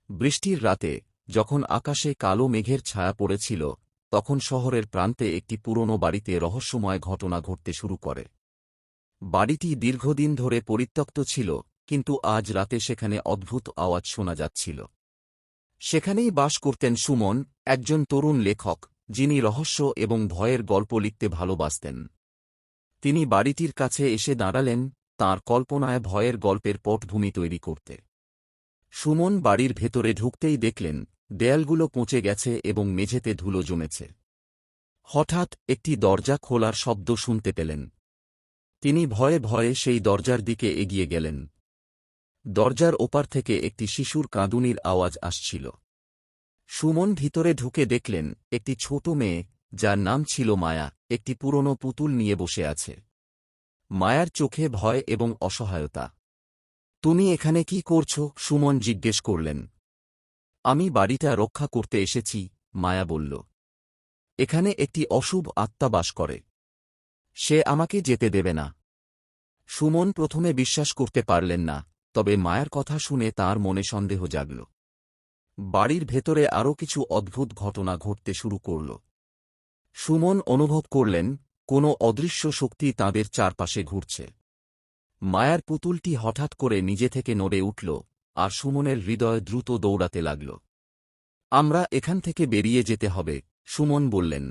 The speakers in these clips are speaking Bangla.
বৃষ্টির রাতে যখন আকাশে কালো মেঘের ছায়া পড়েছিল তখন শহরের প্রান্তে একটি পুরনো বাড়িতে রহস্যময় ঘটনা ঘটতে শুরু করে। বাড়িটি দীর্ঘদিন ধরে পরিত্যক্ত ছিল, কিন্তু আজ রাতে সেখানে অদ্ভুত আওয়াজ শোনা যাচ্ছিল। সেখানেই বাস করতেন সুমন, একজন তরুণ লেখক যিনি রহস্য এবং ভয়ের গল্প লিখতে ভালোবাসতেন। তিনি বাড়িটির কাছে এসে দাঁড়ালেন, তাঁর কল্পনায় ভয়ের গল্পের পটভূমি তৈরি করতে। সুমন বাড়ির ভেতরে ঢুকতেই দেখলেন দেয়ালগুলো পচে গেছে এবং মেঝেতে ধুলো জমেছে। হঠাৎ একটি দরজা খোলার শব্দ শুনতে পেলেন। তিনি ভয়ে ভয়ে সেই দরজার দিকে এগিয়ে গেলেন। দরজার ওপার থেকে একটি শিশুর কাঁদুনির আওয়াজ আসছিল। সুমন ভিতরে ঢুকে দেখলেন একটি ছোট মেয়ে, যার নাম ছিল মায়া, একটি পুরনো পুতুল নিয়ে বসে আছে। মায়ার চোখে ভয় এবং অসহায়তা। তুমি এখানে কি করছ? সুমন জিজ্ঞেস করলেন। আমি বাড়িটা রক্ষা করতে এসেছি, মায়া বলল। এখানে একটি অশুভ আত্মা বাস করে। সে আমাকে যেতে দেবে না। সুমন প্রথমে বিশ্বাস করতে পারলেন না, তবে মায়ার কথা শুনে তার মনে সন্দেহ জাগল। বাড়ির ভেতরে আরও কিছু অদ্ভুত ঘটনা ঘটতে শুরু করল। সুমন অনুভব করলেন কোনো অদৃশ্য শক্তি তাঁদের চারপাশে ঘুরছে। মায়ার পুতুলটি হঠাৎ করে নিজে থেকে নড়ে উঠল, আর সুমনের হৃদয় দ্রুত দৌড়াতে লাগল। আমরা এখান থেকে বেরিয়ে যেতে হবে, সুমন বললেন।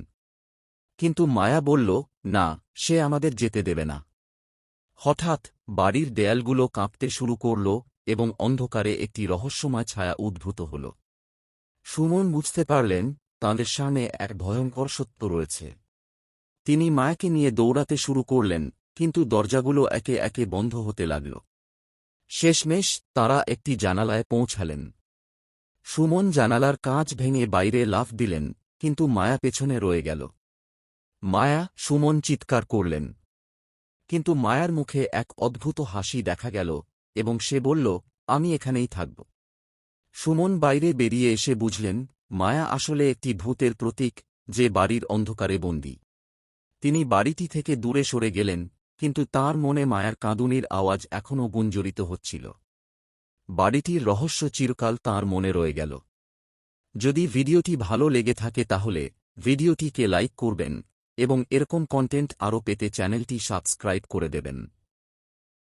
কিন্তু মায়া বলল, না, সে আমাদের যেতে দেবে না। হঠাৎ বাড়ির দেয়ালগুলো কাঁপতে শুরু করল এবং অন্ধকারে একটি রহস্যময় ছায়া উদ্ভূত হল। সুমন বুঝতে পারলেন তাঁদের সামনে এক ভয়ঙ্কর সত্য রয়েছে। তিনি মায়াকে নিয়ে দৌড়াতে শুরু করলেন, কিন্তু দরজাগুলো একে একে বন্ধ হতে লাগল। শেষমেশ তাঁরা একটি জানালায় পৌঁছালেন। সুমন জানালার কাঁচ ভেঙে বাইরে লাফ দিলেন, কিন্তু মায়া পেছনে রয়ে গেল। মায়া, সুমন চিৎকার করলেন। কিন্তু মায়ার মুখে এক অদ্ভুত হাসি দেখা গেল এবং সে বলল, আমি এখানেই থাকব। সুমন বাইরে বেরিয়ে এসে বুঝলেন মায়া আসলে একটি ভূতের প্রতীক, যে বাড়ির অন্ধকারে বন্দী। তিনি বাড়িটি থেকে দূরে সরে গেলেন, কিন্তু তাঁর মনে মায়ার কাঁদুনির আওয়াজ এখনও গুঞ্জরিত হচ্ছিল। বাড়িটির রহস্য চিরকাল তাঁর মনে রয়ে গেল। যদি ভিডিওটি ভালো লেগে থাকে তাহলে ভিডিওটিকে লাইক করবেন এবং এরকম কন্টেন্ট আরও পেতে চ্যানেলটি সাবস্ক্রাইব করে দেবেন।